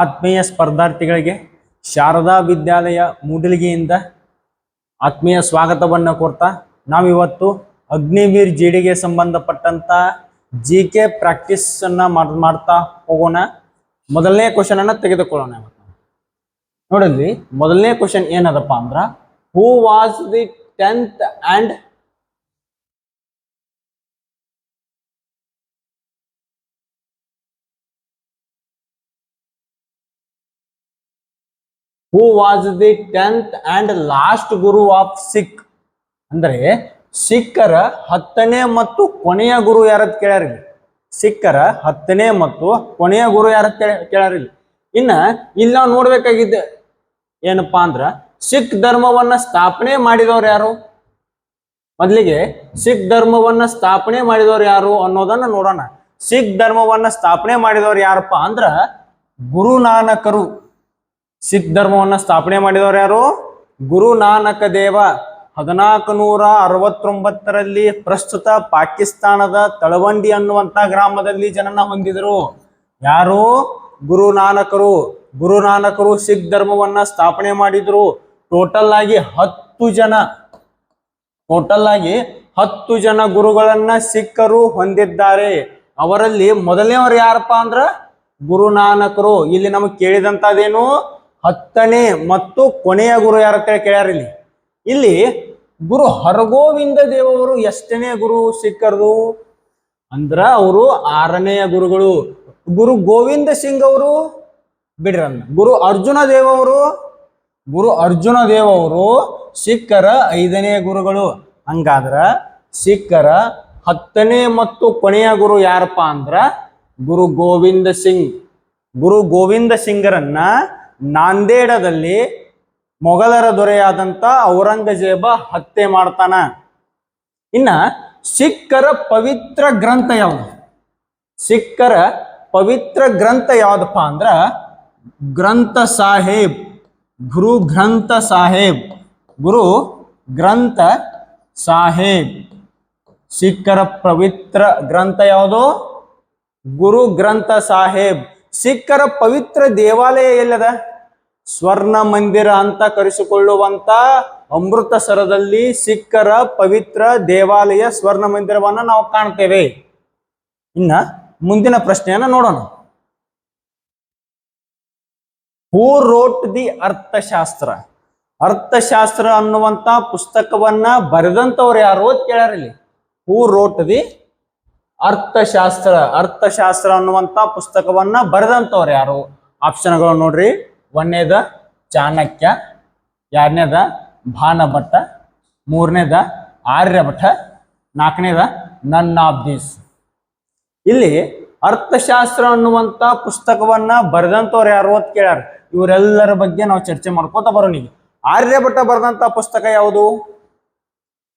ಆತ್ಮೀಯ ಸ್ಪರ್ಧಾರ್ಥಿಗಳಿಗೆ ಶಾರದಾ ವಿದ್ಯಾಲಯ ಮೂಡಲಗಿಯಿಂದ ಆತ್ಮೀಯ ಸ್ವಾಗತವನ್ನು ಕೋರ್ತಾ ನಾವಿವತ್ತು ಅಗ್ನಿವೀರ್ ಜಿಡಿಗೆ ಸಂಬಂಧಪಟ್ಟಂತ ಜಿಕೆ ಪ್ರಾಕ್ಟೀಸ್ ಅನ್ನ ಮಾಡ್ತಾ ಹೋಗೋಣ. ಮೊದಲನೇ ಕ್ವಶನ್ ಅನ್ನ ತೆಗೆದುಕೊಳ್ಳೋಣ. ನೋಡಿದ್ವಿ, ಮೊದಲನೇ ಕ್ವಶನ್ ಏನದಪ್ಪ ಅಂದ್ರ who was the 10th and who was the 10th and last Guru of Sikh ಅಂದ್ರೆ ಸಿಖ್ಖರ 10ನೇ ಮತ್ತು ಕೊನೆಯ ಗುರು ಯಾರತ್ ಕೇಳ್ಯಾರಿಲ್ಲ. ಸಿಖ್ಖರ 10ನೇ ಮತ್ತು ಕೊನೆಯ ಗುರು ಯಾರತ್ ಕೇಳ್ಯಾರಿಲ್ಲ. ಇನ್ನ ಇಲ್ಲಿ ನಾವು ನೋಡ್ಬೇಕಾಗಿದ್ದೆ ಏನಪ್ಪಾ ಅಂದ್ರ ಸಿಖ್ ಧರ್ಮವನ್ನ ಸ್ಥಾಪನೆ ಮಾಡಿದವ್ರು ಯಾರು, ಮೊದಲಿಗೆ ಸಿಖ್ ಧರ್ಮವನ್ನ ಸ್ಥಾಪನೆ ಮಾಡಿದವ್ರು ಯಾರು ಅನ್ನೋದನ್ನ ನೋಡೋಣ. ಸಿಖ್ ಧರ್ಮವನ್ನ ಸ್ಥಾಪನೆ ಮಾಡಿದವ್ರು ಯಾರಪ್ಪ ಅಂದ್ರ ಗುರುನಾನಕರು. ಸಿಖ್ ಧರ್ಮವನ್ನ ಸ್ಥಾಪನೆ ಮಾಡಿದವರು ಯಾರು? ಗುರು ನಾನಕ ದೇವ 1469ರಲ್ಲಿ ಪ್ರಸ್ತುತ ಪಾಕಿಸ್ತಾನದ ತಳವಂಡಿ ಅನ್ನುವಂತ ಗ್ರಾಮದಲ್ಲಿ ಜನನ ಹೊಂದಿದರು. ಯಾರು? ಗುರುನಾನಕರು. ಗುರುನಾನಕರು ಸಿಖ್ ಧರ್ಮವನ್ನ ಸ್ಥಾಪನೆ ಮಾಡಿದ್ರು. ಟೋಟಲ್ ಆಗಿ 10 ಜನ ಗುರುಗಳನ್ನ ಸಿಖ್ಖರು ಹೊಂದಿದ್ದಾರೆ. ಅವರಲ್ಲಿ ಮೊದಲನೇವರು ಯಾರಪ್ಪ ಅಂದ್ರ ಗುರುನಾನಕರು. ಇಲ್ಲಿ ನಮಗೆ ಕೇಳಿದಂತದೇನು 10ನೇ ಮತ್ತು ಕೊನೆಯ ಗುರು ಯಾರ ಕೇಳ್ಯಾರ. ಇಲ್ಲಿ ಗುರು ಹರಗೋವಿಂದ ದೇವರು ಎಷ್ಟನೇ ಗುರು ಸಿಖ್ಖರದು ಅಂದ್ರ ಅವರು 6ನೇ ಗುರುಗಳು. ಗುರು ಗೋವಿಂದ ಸಿಂಗ್ ಅವರು ಬಿಡ್ರನ್ನ. ಗುರು ಅರ್ಜುನ ದೇವ್ ಅವರು ಸಿಖ್ಖರ 5ನೇ ಗುರುಗಳು. ಹಂಗಾದ್ರ ಸಿಖ್ಖರ 10ನೇ ಮತ್ತು ಕೊನೆಯ ಗುರು ಯಾರಪ್ಪ ಅಂದ್ರ ಗುರು ಗೋವಿಂದ ಸಿಂಗ್. ಗುರು ಗೋವಿಂದ ಸಿಂಗರನ್ನ ನಾಂದೇಡದಲ್ಲಿ ಮೊಘಲರ ದೊರೆಯಾದಂತ ಔರಂಗಜೇಬ ಹತ್ಯೆ ಮಾಡ್ತಾನ. ಇನ್ನ ಸಿಖ್ಖರ ಪವಿತ್ರ ಗ್ರಂಥ ಯಾವುದು? ಸಿಖ್ಖರ ಪವಿತ್ರ ಗ್ರಂಥ ಯಾವ್ದಪ್ಪ ಅಂದ್ರ ಗ್ರಂಥ ಸಾಹೇಬ್. ಗುರು ಗ್ರಂಥ ಸಾಹೇಬ್. ಸಿಖ್ಖರ ಪವಿತ್ರ ಗ್ರಂಥ ಯಾವುದು? ಗುರು ಗ್ರಂಥ ಸಾಹೇಬ್. ಸಿಖ್ಖರ ಪವಿತ್ರ ದೇವಾಲಯ ಎಲ್ಲದ? ಸ್ವರ್ಣ ಮಂದಿರ ಅಂತ ಕರೆಸಿಕೊಳ್ಳುವಂತ ಅಮೃತಸರದಲ್ಲಿ ಸಿಖ್ಖರ ಪವಿತ್ರ ದೇವಾಲಯ ಸ್ವರ್ಣ ಮಂದಿರವನ್ನ ನಾವು ಕಾಣ್ತೇವೆ. ಇನ್ನ ಮುಂದಿನ ಪ್ರಶ್ನೆಯನ್ನ ನೋಡೋಣ. ಹೂ ರೋಟ್ ದಿ ಅರ್ಥಶಾಸ್ತ್ರ? ಅರ್ಥಶಾಸ್ತ್ರ ಅನ್ನುವಂತ ಪುಸ್ತಕವನ್ನ ಬರೆದಂತವ್ರು ಯಾರು ಅಂತ ಕೇಳ್ಯಾರಿಲ್ಲಿ. ಹೂ ರೋಟ್ ದಿ ಅರ್ಥಶಾಸ್ತ್ರ ಅನ್ನುವಂತ ಪುಸ್ತಕವನ್ನ ಬರೆದಂತವ್ರು ಯಾರು? ಆಪ್ಷನ್ಗಳು ನೋಡ್ರಿ. 1ನೇದ Chanakya, 2ನೇದ ಭಾನಭಟ್ಟ, 3ನೇದ Aryabhata, 4ನೇದ none of these. ಇಲ್ಲಿ ಅರ್ಥಶಾಸ್ತ್ರ ಅನ್ನುವಂತ ಪುಸ್ತಕವನ್ನ ಬರೆದಂತವ್ರು ಯಾರು ಅಂತ ಕೇಳ್ಯಾರ. ಇವರೆಲ್ಲರ ಬಗ್ಗೆ ನಾವು ಚರ್ಚೆ ಮಾಡ್ಕೋತ ಬರೋಣ. ಆರ್ಯಭಟ ಬರೆದಂತ ಪುಸ್ತಕ ಯಾವುದು?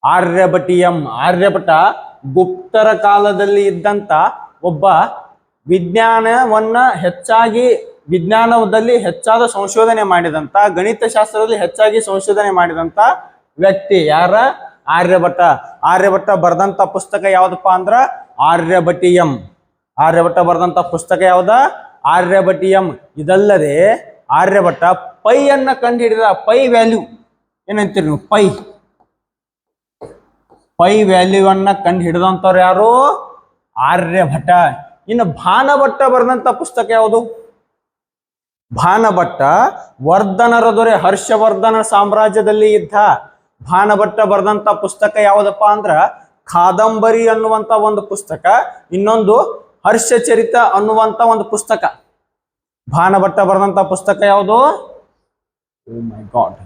ಆರ್ಯಭಟೀಯಂ. ಆರ್ಯಭಟ ಗುಪ್ತರ ಕಾಲದಲ್ಲಿ ಇದ್ದಂತ ಒಬ್ಬ ವಿಜ್ಞಾನದಲ್ಲಿ ಹೆಚ್ಚಾದ ಸಂಶೋಧನೆ ಮಾಡಿದಂತ, ಗಣಿತ ಶಾಸ್ತ್ರದಲ್ಲಿ ಹೆಚ್ಚಾಗಿ ಸಂಶೋಧನೆ ಮಾಡಿದಂತ ವ್ಯಕ್ತಿ ಯಾರ? ಆರ್ಯಭಟ. ಆರ್ಯಭಟ ಬರೆದಂತ ಪುಸ್ತಕ ಯಾವ್ದಪ್ಪ ಅಂದ್ರ ಆರ್ಯಭಟೀಯಂ. ಆರ್ಯಭಟ ಬರೆದಂತ ಪುಸ್ತಕ ಯಾವ್ದ? ಆರ್ಯಭಟೀಯಂ. ಇದಲ್ಲದೆ ಆರ್ಯಭಟ ಪೈಯನ್ನ ಕಂಡು ಹಿಡಿದ. ಪೈ ವ್ಯಾಲ್ಯೂ ಏನಂತೀರಿ ನೀವು? ಪೈ ವ್ಯಾಲ್ಯೂವನ್ನ ಕಂಡು ಹಿಡಿದಂತವ್ರು ಯಾರು? ಆರ್ಯಭಟ. ಇನ್ನು ಭಾನಭಟ್ಟ ಬರೆದಂತ ಪುಸ್ತಕ ಯಾವುದು? ಭಾನಭಟ್ಟ ವರ್ಧನರ ದೊರೆ ಹರ್ಷವರ್ಧನ ಸಾಮ್ರಾಜ್ಯದಲ್ಲಿ ಇದ್ದ. ಭಾನಭಟ್ಟ ಬರೆದಂತ ಪುಸ್ತಕ ಯಾವುದಪ್ಪ ಅಂದ್ರ ಕಾದಂಬರಿ ಅನ್ನುವಂತ ಒಂದು ಪುಸ್ತಕ, ಇನ್ನೊಂದು ಹರ್ಷಚರಿತ ಅನ್ನುವಂತ ಒಂದು ಪುಸ್ತಕ. ಭಾನಭಟ್ಟ ಬರೆದಂತ ಪುಸ್ತಕ ಯಾವುದು? ಓ ಮೈ ಗಾಡ್,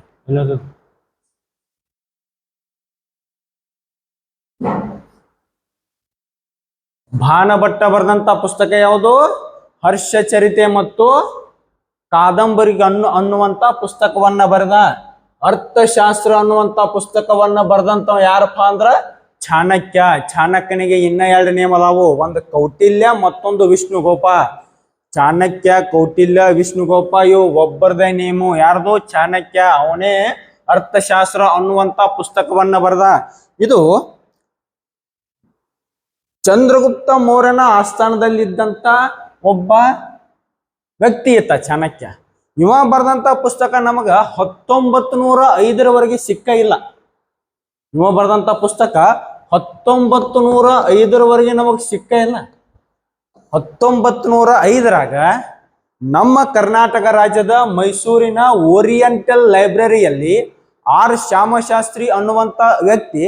ಭಾನಭಟ್ಟ ಬರೆದಂತ ಪುಸ್ತಕ ಯಾವುದು? ಹರ್ಷಚರಿತೆ ಮತ್ತು ಕಾದಂಬರಿ ಅನ್ನುವಂತ ಪುಸ್ತಕವನ್ನ ಬರೆದ. ಅರ್ಥಶಾಸ್ತ್ರ ಅನ್ನುವಂತ ಪುಸ್ತಕವನ್ನ ಬರೆದಂತ ಯಾರಪ್ಪ ಅಂದ್ರ ಚಾಣಕ್ಯ. ಚಾಣಕ್ಯನಿಗೆ ಇನ್ನ 2 ನೇಮ್ ಅದಾವು. ಒಂದು ಕೌಟಿಲ್ಯ, ಮತ್ತೊಂದು ವಿಷ್ಣುಗೋಪ. ಚಾಣಕ್ಯ, ಕೌಟಿಲ್ಯ, ವಿಷ್ಣುಗೋಪ ಇವು ಒಬ್ಬರದೇ ನೇಮು. ಯಾರ್ದು? ಚಾಣಕ್ಯ. ಅವನೇ ಅರ್ಥಶಾಸ್ತ್ರ ಅನ್ನುವಂತ ಪುಸ್ತಕವನ್ನ ಬರೆದ. ಇದು ಚಂದ್ರಗುಪ್ತ ಮೌರ್ಯನ ಆಸ್ಥಾನದಲ್ಲಿದ್ದಂತ ಒಬ್ಬ ವ್ಯಕ್ತಿ ಇತ್ತ ಚಾಣಕ್ಯ. ಇವ ಬರೆದಂತ ಪುಸ್ತಕ ನಮಗ 1905 ಸಿಕ್ಕ ಇಲ್ಲ. ಇವ ಬರೆದಂತ ಪುಸ್ತಕ 1905 ನಮಗ್ ಸಿಕ್ಕ ಇಲ್ಲ. 1905 ನಮ್ಮ ಕರ್ನಾಟಕ ರಾಜ್ಯದ ಮೈಸೂರಿನ ಓರಿಯೆಂಟಲ್ ಲೈಬ್ರರಿಯಲ್ಲಿ ಆರ್ ಶ್ಯಾಮಶಾಸ್ತ್ರಿ ಅನ್ನುವಂತ ವ್ಯಕ್ತಿ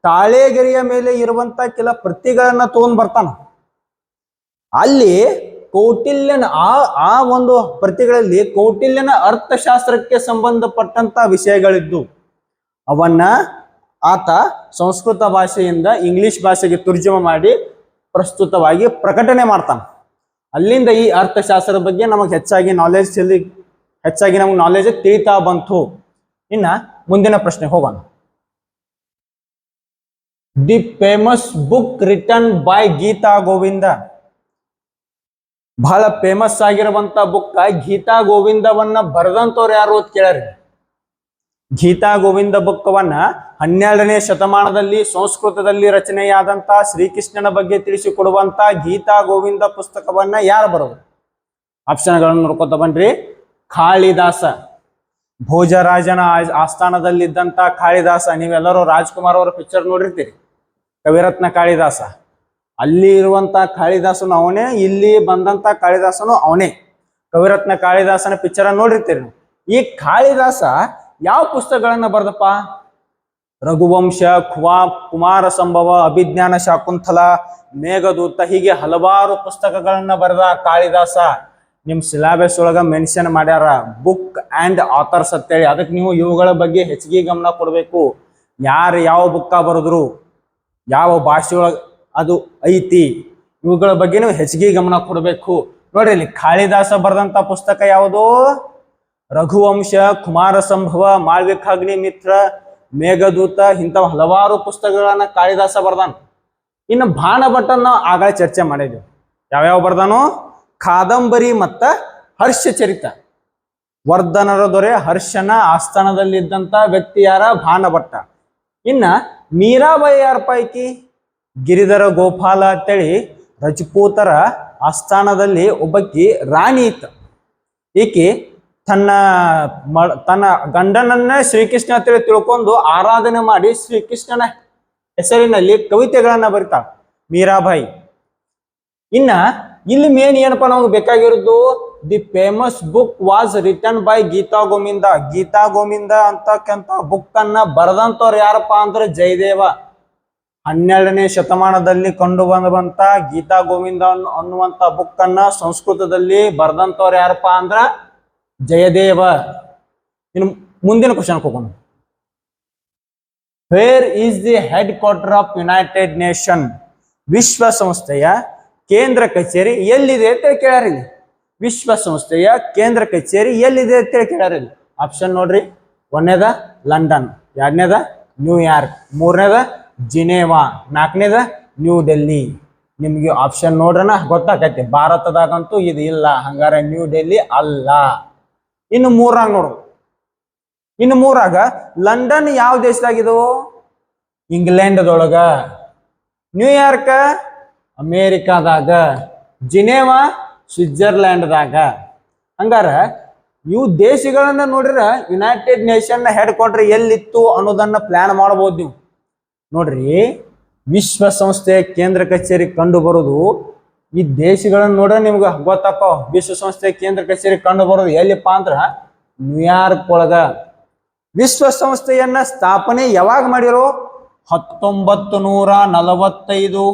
ತಾಳೆಗೆರೆಯ ಮೇಲೆ ಇರುವಂತ ಕೆಲ ಪ್ರತಿಗಳನ್ನ ತಗೊಂಡ್ ಬರ್ತಾನ. ಅಲ್ಲಿ ಕೌಟಿಲ್ಯನ ಆ ಒಂದು ಪ್ರತಿಗಳಲ್ಲಿ ಕೌಟಿಲ್ಯನ ಅರ್ಥಶಾಸ್ತ್ರಕ್ಕೆ ಸಂಬಂಧಪಟ್ಟಂತ ವಿಷಯಗಳಿದ್ದು ಅವನ್ನ ಆತ ಸಂಸ್ಕೃತ ಭಾಷೆಯಿಂದ ಇಂಗ್ಲಿಷ್ ಭಾಷೆಗೆ ತರ್ಜುಮೆ ಮಾಡಿ ಪ್ರಸ್ತುತವಾಗಿ ಪ್ರಕಟಣೆ ಮಾಡ್ತಾನೆ. ಅಲ್ಲಿಂದ ಈ ಅರ್ಥಶಾಸ್ತ್ರದ ಬಗ್ಗೆ ನಮಗೆ ಹೆಚ್ಚಾಗಿ ನಮಗೆ ನಾಲೆಜ್ ತಿಳಿತಾ ಬಂತು. ಇನ್ನ ಮುಂದಿನ ಪ್ರಶ್ನೆ ಹೋಗೋಣ. The famous book written by Gita Govinda. ಬಹಳ ಫೇಮಸ್ ಆಗಿರುವಂತ ಬುಕ್ ಗೀತಾ ಗೋವಿಂದವನ್ನ ಬರೆದಂತವ್ರು ಯಾರು ಅಂತ ಕೇಳ್ರಿ. ಗೀತಾ ಗೋವಿಂದ ಬುಕ್ಕವನ್ನ 12ನೇ ಶತಮಾನದಲ್ಲಿ ಸಂಸ್ಕೃತದಲ್ಲಿ ರಚನೆಯಾದಂತ ಶ್ರೀಕೃಷ್ಣನ ಬಗ್ಗೆ ತಿಳಿಸಿಕೊಡುವಂತ ಗೀತಾ ಗೋವಿಂದ ಪುಸ್ತಕವನ್ನ ಯಾರು ಬರೋದು? ಆಪ್ಷನ್ಗಳನ್ನು ನೋಡ್ಕೊತ ಬನ್ರಿ. ಕಾಳಿದಾಸ, ಭೋಜರಾಜನ ಆಸ್ಥಾನದಲ್ಲಿದ್ದಂತ ಕಾಳಿದಾಸ. ನೀವೆಲ್ಲರೂ ರಾಜ್ಕುಮಾರ್ ಅವರ ಪಿಕ್ಚರ್ ನೋಡಿರ್ತೀರಿ, ಕವಿರತ್ನ ಕಾಳಿದಾಸ. ಅಲ್ಲಿ ಇರುವಂತ ಕಾಳಿದಾಸನು ಅವನೇ, ಇಲ್ಲಿ ಬಂದಂತ ಕಾಳಿದಾಸನು ಅವನೇ. ಕವಿರತ್ನ ಕಾಳಿದಾಸನ ಪಿಕ್ಚರ್ ನೋಡಿರ್ತೀರಿ. ಈ ಕಾಳಿದಾಸ ಯಾವ ಪುಸ್ತಕಗಳನ್ನ ಬರೆದಪ್ಪ? ರಘುವಂಶ, ಕುಮಾರ ಸಂಭವ, ಅಭಿಜ್ಞಾನ ಶಾಕುಂತಲ, ಮೇಘದೂತ, ಹೀಗೆ ಹಲವಾರು ಪುಸ್ತಕಗಳನ್ನ ಬರೆದ ಕಾಳಿದಾಸ. ನಿಮ್ ಸಿಲಾಬಸ್ ಒಳಗ ಮೆನ್ಷನ್ ಮಾಡ್ಯಾರ ಬುಕ್ ಅಂಡ್ ಆಥರ್ಸ್ ಅಂತೇಳಿ. ಅದಕ್ಕೆ ನೀವು ಇವುಗಳ ಬಗ್ಗೆ ಹೆಚ್ಚಿಗೆ ಗಮನ ಕೊಡಬೇಕು. ಯಾರು ಯಾವ ಬುಕ್ಕ ಬರೆದ್ರು, ಯಾವ ಭಾಷೆ ಒಳಗ ಅದು ಐತಿ, ಇವುಗಳ ಬಗ್ಗೆ ನೀವು ಹೆಚ್ಚಿಗೆ ಗಮನ ಕೊಡಬೇಕು. ನೋಡ್ರಿ, ಇಲ್ಲಿ ಕಾಳಿದಾಸ ಬರೆದಂತ ಪುಸ್ತಕ ಯಾವುದು? ರಘುವಂಶ, ಕುಮಾರ ಸಂಭವ, ಮಾಳ್ವಿಕಾಗ್ನಿ ಮಿತ್ರ, ಮೇಘದೂತ, ಇಂಥವು ಹಲವಾರು ಪುಸ್ತಕಗಳನ್ನ ಕಾಳಿದಾಸ ಬರ್ದಾನ. ಇನ್ನು ಬಾಣಭಟ್ಟನ ನಾವು ಆಗ ಚರ್ಚೆ ಮಾಡಿದ್ವಿ. ಯಾವ್ಯಾವ ಬರ್ದಾನು? ಕಾದಂಬರಿ ಮತ್ತ ಹರ್ಷಚರಿತ. ವರ್ಧನರ ದೊರೆ ಹರ್ಷನ ಆಸ್ಥಾನದಲ್ಲಿದ್ದಂತ ವ್ಯಕ್ತಿ ಯಾರ? ಬಾಣಭಟ್ಟ. ಇನ್ನ ಮೀರಾಬಾಯಿ ಯಾರ ಪೈಕಿ? ಗಿರಿಧರ ಗೋಪಾಲ ಅಂತೇಳಿ ರಜಪೂತರ ಆಸ್ಥಾನದಲ್ಲಿ ಒಬ್ಬಕಿ ರಾಣಿ ಇತ್ತು. ಈಕಿ ತನ್ನ ಗಂಡನನ್ನ ಶ್ರೀಕೃಷ್ಣ ಅಂತೇಳಿ ತಿಳ್ಕೊಂಡು ಆರಾಧನೆ ಮಾಡಿ ಶ್ರೀಕೃಷ್ಣನ ಹೆಸರಿನಲ್ಲಿ ಕವಿತೆಗಳನ್ನ ಬರಿತಾಳ ಮೀರಾಬಾಯಿ. ಇನ್ನ ಇಲ್ಲಿ ಮೇನ್ ಏನಪ್ಪಾ ನಮಗೆ ಬೇಕಾಗಿರೋದು? The famous book was written by Gita Govinda. Gita Govinda ಅಂತಕ್ಕಂಥ ಬುಕ್ ಅನ್ನ ಬರೆದಂತವ್ರು ಯಾರಪ್ಪ ಅಂದ್ರೆ ಜಯದೇವ. 12ನೇ ಶತಮಾನದಲ್ಲಿ ಕಂಡು ಬಂದಂತ ಗೀತಾ ಗೋವಿಂದ ಅನ್ನುವಂತ ಬುಕ್ ಅನ್ನ ಸಂಸ್ಕೃತದಲ್ಲಿ ಬರೆದಂತವ್ರು ಯಾರಪ್ಪ ಅಂದ್ರ ಜಯದೇವ. ಇನ್ನು ಮುಂದಿನ ಕ್ವಶನ್ ಹೋಗೋಣ. Where is the head quarter of United nation? ವಿಶ್ವಸಂಸ್ಥೆಯ ಕೇಂದ್ರ ಕಚೇರಿ ಎಲ್ಲಿದೆ ಅಂತ ಕೇಳ್ಯಾರ. ಇಲ್ಲಿ ವಿಶ್ವಸಂಸ್ಥೆಯ ಕೇಂದ್ರ ಕಚೇರಿ ಎಲ್ಲಿದೆ ಅಂತ ಕೇಳ್ಯಾರ. ಇಲ್ಲಿ ಆಪ್ಷನ್ ನೋಡ್ರಿ. 1ನೇದ ಲಂಡನ್, 2ನೇದ ನ್ಯೂಯಾರ್ಕ್, 3ನೇದ ಜಿನೇವಾ, 4ನೇದ ನ್ಯೂ ಡೆಲ್ಲಿ. ನಿಮ್ಗೆ ಆಪ್ಷನ್ ನೋಡ್ರನ ಗೊತ್ತಾಗತ್ತೆ. ಭಾರತದಾಗಂತೂ ಇದು ಇಲ್ಲ, ಹಂಗಾರೆ ನ್ಯೂ ಡೆಲ್ಲಿ ಅಲ್ಲ. ಇನ್ನು 3ರಾಗ ನೋಡು. ಇನ್ನು 3ರಾಗ ಲಂಡನ್ ಯಾವ ದೇಶದಾಗಿದು? ಇಂಗ್ಲೆಂಡ್ದೊಳಗ. ನ್ಯೂಯಾರ್ಕ್ ಅಮೇರಿಕಾದಾಗ. ಜಿನೇವಾ ಸ್ವಿಟ್ಜರ್ಲ್ಯಾಂಡ್ದಾಗ. ಹಂಗಾರ ಇವು ದೇಶಗಳನ್ನ ನೋಡ್ರ ಯುನೈಟೆಡ್ ನೇಷನ್ ಹೆಡ್ ಕ್ವಾರ್ಟರ್ ಎಲ್ಲಿತ್ತು ಅನ್ನೋದನ್ನ ಪ್ಲಾನ್ ಮಾಡಬಹುದು ನೀವು. ನೋಡ್ರಿ, ವಿಶ್ವಸಂಸ್ಥೆಯ ಕೇಂದ್ರ ಕಚೇರಿ ಕಂಡು ಬರೋದು ಈ ದೇಶಗಳನ್ನ ನೋಡ್ರೆ ನಿಮ್ಗೆ ಗೊತ್ತಾಕೋ. ವಿಶ್ವಸಂಸ್ಥೆಯ ಕೇಂದ್ರ ಕಚೇರಿ ಕಂಡು ಬರೋದು ಎಲ್ಲಿಪ್ಪ ಅಂದ್ರ ನ್ಯೂಯಾರ್ಕ್ ಒಳಗ. ವಿಶ್ವಸಂಸ್ಥೆಯನ್ನ ಸ್ಥಾಪನೆ ಯಾವಾಗ ಮಾಡಿರೋ? 1945